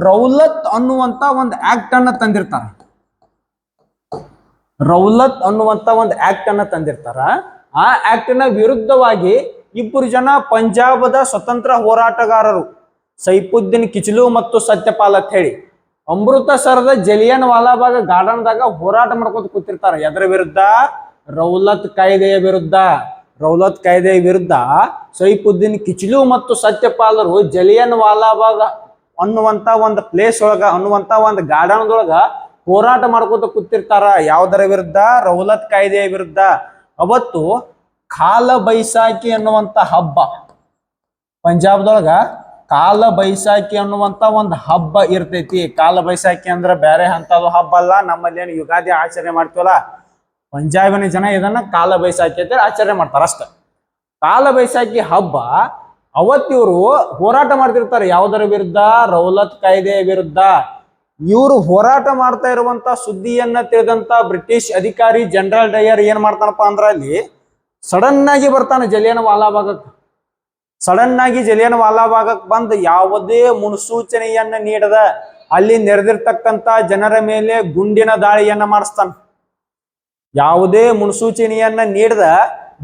ರೌಲತ್ ಅನ್ನುವಂತ ಒಂದು ಆಕ್ಟ್ ಅನ್ನ ತಂದಿರ್ತಾರ. ಆ ಆಕ್ಟ್ ನ ವಿರುದ್ಧವಾಗಿ ಇಬ್ಬರು ಜನ ಪಂಜಾಬದ ಸ್ವತಂತ್ರ ಹೋರಾಟಗಾರರು ಸೈಫುದ್ದೀನ್ ಕಿಚ್ಲು ಮತ್ತು ಸತ್ಯಪಾಲ್ ಅಂತ ಹೇಳಿ ಅಮೃತಸರದ ಜಲಿಯನ್ ವಾಲಾಬಾಗ್ ಗಾರ್ಡನ್ದಾಗ ಹೋರಾಟ ಮಾಡ್ಕೊತ ಕೂತಿರ್ತಾರ. ಎದರ ವಿರುದ್ಧ? ರೌಲತ್ ಕಾಯ್ದೆಯ ವಿರುದ್ಧ ಸೈಫುದ್ದೀನ್ ಕಿಚ್ಲು ಮತ್ತು ಸತ್ಯಪಾಲರು ಜಲಿಯನ್ ವಾಲಾಬಾಗ್ ಅನ್ನುವಂತ ಒಂದು ಪ್ಲೇಸ್ ಒಳಗ, ಅನ್ನುವಂತ ಒಂದು ಗಾರ್ಡನ್ ಒಳಗ ಹೋರಾಟ ಮಾಡ್ಕೊತ ಕೂತಿರ್ತಾರ. ಯಾವುದರ ವಿರುದ್ಧ? ರೌಲತ್ ಕಾಯ್ದೆಯ ವಿರುದ್ಧ. ಅವತ್ತು ಕಾಲ ಬೈಸಾಖಿ ಅನ್ನುವಂತ ಹಬ್ಬ, ಪಂಜಾಬ್ದೊಳಗ ಕಾಲ ಬೈಸಾಖಿ ಅನ್ನುವಂತ ಒಂದು ಹಬ್ಬ ಇರ್ತೈತಿ. ಕಾಲ ಬೈಸಾಖಿ ಅಂದ್ರೆ ಬೇರೆ ಅಂತದ್ದು ಹಬ್ಬ ಅಲ್ಲ. ನಮ್ಮಲ್ಲಿ ಏನು ಯುಗಾದಿ ಆಚರಣೆ ಮಾಡ್ತೀವಲ್ಲ, ಪಂಜಾಬಿನ ಜನ ಇದನ್ನ ಕಾಲ ಬೈಸಾಖಿ ಅಂತ ಆಚರಣೆ ಮಾಡ್ತಾರ ಅಷ್ಟ. ಕಾಲ ಬೈಸಾಖಿ ಹಬ್ಬ ಅವತ್ತಿವರು ಹೋರಾಟ ಮಾಡ್ತಿರ್ತಾರೆ. ಯಾವುದರ ವಿರುದ್ಧ? ರೌಲತ್ ಕಾಯ್ದೆಯ ವಿರುದ್ಧ. ಇವರು ಹೋರಾಟ ಮಾಡ್ತಾ ಇರುವಂತ ಸುದ್ದಿಯನ್ನ ತಿಳಿದಂತ ಬ್ರಿಟಿಷ್ ಅಧಿಕಾರಿ ಜನರಲ್ ಡಯರ್ ಏನ್ ಮಾಡ್ತಾನಪ್ಪ ಅಂದ್ರ ಅಲ್ಲಿ ಸಡನ್ ಆಗಿ ಬರ್ತಾನೆ ಜಲಿಯನ್ ವಾಲಾಬಾಗಕ್ಕೆ ಬಂದು ಯಾವುದೇ ಮುನ್ಸೂಚನೆಯನ್ನ ನೀಡದ ಅಲ್ಲಿ ನೆರೆದಿರ್ತಕ್ಕಂತ ಜನರ ಮೇಲೆ ಗುಂಡಿನ ದಾಳಿಯನ್ನ ಮಾಡಿಸ್ತಾನ. ಯಾವುದೇ ಮುನ್ಸೂಚನೆಯನ್ನ ನೀಡದ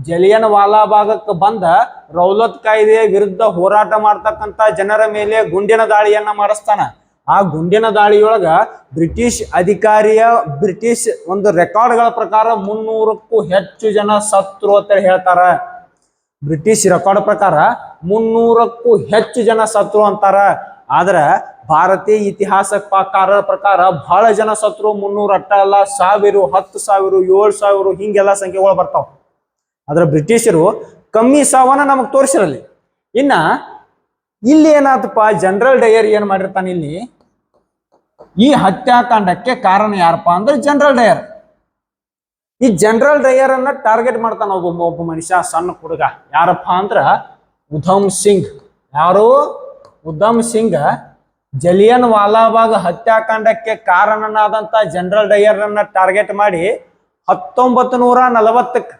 ಜಲಿಯನ್ ವಾಲಾಬಾಗಕ್ಕೆ ಬಂದ ರೌಲತ್ ಕಾಯ್ದೆಯ ವಿರುದ್ಧ ಹೋರಾಟ ಮಾಡ್ತಕ್ಕಂತ ಜನರ ಮೇಲೆ ಗುಂಡಿನ ದಾಳಿಯನ್ನ ಮಾಡಿಸ್ತಾನ. ಆ ಗುಂಡಿನ ದಾಳಿಯೊಳಗ ಬ್ರಿಟಿಷ್ ಒಂದು ರೆಕಾರ್ಡ್ಗಳ ಪ್ರಕಾರ 300ಕ್ಕೂ ಹೆಚ್ಚು ಜನ ಸತ್ರು ಅಂತ ಹೇಳ್ತಾರ. ಬ್ರಿಟಿಷ್ ರೆಕಾರ್ಡ್ ಪ್ರಕಾರ 300ಕ್ಕೂ ಹೆಚ್ಚು ಜನ ಸತ್ರು ಅಂತಾರ. ಆದ್ರ ಭಾರತೀಯ ಇತಿಹಾಸಕಾರರ ಪ್ರಕಾರ ಬಹಳ ಜನ ಸತ್ರು. 300 ಅಟ್ಟ ಅಲ್ಲ, 1000, 10,000, 7,000 ಹಿಂಗೆಲ್ಲ ಸಂಖ್ಯೆಗಳು ಬರ್ತಾವ. ಆದ್ರ ಬ್ರಿಟಿಷರು ಕಮ್ಮಿ ಸಾವನ್ನ ನಮಗ್ ತೋರಿಸಿರಲ್ಲಿ. ಇನ್ನ ಇಲ್ಲಿ ಏನಾತಪ್ಪ, ಜನರಲ್ ಡಯರ್ ಏನ್ ಮಾಡಿರ್ತಾನೆ, ಇಲ್ಲಿ ಈ ಹತ್ಯಾಕಾಂಡಕ್ಕೆ ಕಾರಣ ಯಾರಪ್ಪ ಅಂದ್ರೆ ಜನರಲ್ ಡಯರ್. ಈ ಜನರಲ್ ಡಯರ್ ಅನ್ನ ಟಾರ್ಗೆಟ್ ಮಾಡ್ತಾನ ಒಬ್ಬ ಮನುಷ್ಯ, ಸಣ್ಣ ಹುಡುಗ. ಯಾರಪ್ಪ ಅಂದ್ರ ಉಧಮ್ ಸಿಂಗ್. ಯಾರು? ಉಧಮ್ ಸಿಂಗ್ ಜಲಿಯನ್ ವಾಲಾಬಾಗ್ ಹತ್ಯಾಕಾಂಡಕ್ಕೆ ಕಾರಣನಾದಂತ ಜನರಲ್ ಡಯರ್ ಅನ್ನ ಟಾರ್ಗೆಟ್ ಮಾಡಿ 1940ಕ್ಕೆ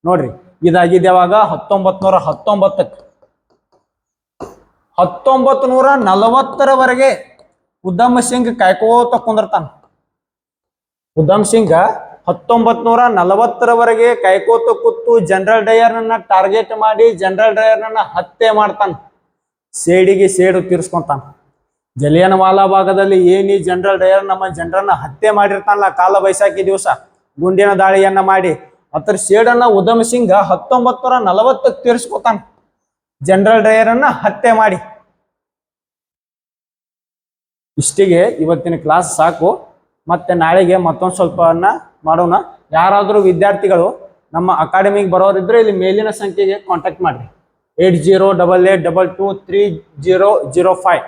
ನೋಡ್ರಿ, ಇದಾಗಿದೆ ಯಾವಾಗ? 1919ಕ್ಕೆ. 1940ರವರೆಗೆ ಉಧಮ್ ಸಿಂಗ್ ಕಾಯ್ಕೋತ ಕುಂದಿರ್ತಾನ. ಉಧಮ್ ಸಿಂಗ್ 1940ರವರೆಗೆ ಕಾಯ್ಕೋತ ಕೂತು ಜನರಲ್ ಡಯರ್ನ ಟಾರ್ಗೆಟ್ ಮಾಡಿ ಜನರಲ್ ಡಯರ್ನ ಹತ್ಯೆ ಮಾಡ್ತಾನ. ಸೇಡಿಗೆ ಸೇಡು ತೀರ್ಸ್ಕೊಂತಾನ. ಜಲಿಯನ್ ವಾಲಾಬಾಗದಲ್ಲಿ ಏನಿ ಜನರಲ್ ಡಯರ್ ನಮ್ಮ ಜನರನ್ನ ಹತ್ಯೆ ಮಾಡಿರ್ತಾನಲ್ಲ ಕಾಲ ಬೈಸಾಖಿ ದಿವಸ ಗುಂಡಿನ ದಾಳಿಯನ್ನ ಮಾಡಿ, ಅದ್ರ ಸೇಡನ್ನ ಉಧಮ್ ಸಿಂಗ್ 1940ಕ್ಕೆ ತೀರ್ಸ್ಕೊತಾನ ಜನರಲ್ ಡಯರನ್ನ ಹತ್ಯೆ ಮಾಡಿ. ಇಷ್ಟಿಗೆ ಇವತ್ತಿನ ಕ್ಲಾಸ್ ಸಾಕು. ಮತ್ತೆ ನಾಳೆಗೆ ಮತ್ತೊಂದು ಸ್ವಲ್ಪ ಮಾಡೋಣ. ಯಾರಾದರೂ ವಿದ್ಯಾರ್ಥಿಗಳು ನಮ್ಮ ಅಕಾಡೆಮಿಗೆ ಬರೋರಿದ್ರೆ ಇಲ್ಲಿ ಮೇಲಿನ ಸಂಖ್ಯೆಗೆ ಕಾಂಟ್ಯಾಕ್ಟ್ ಮಾಡ್ರಿ. 8088223005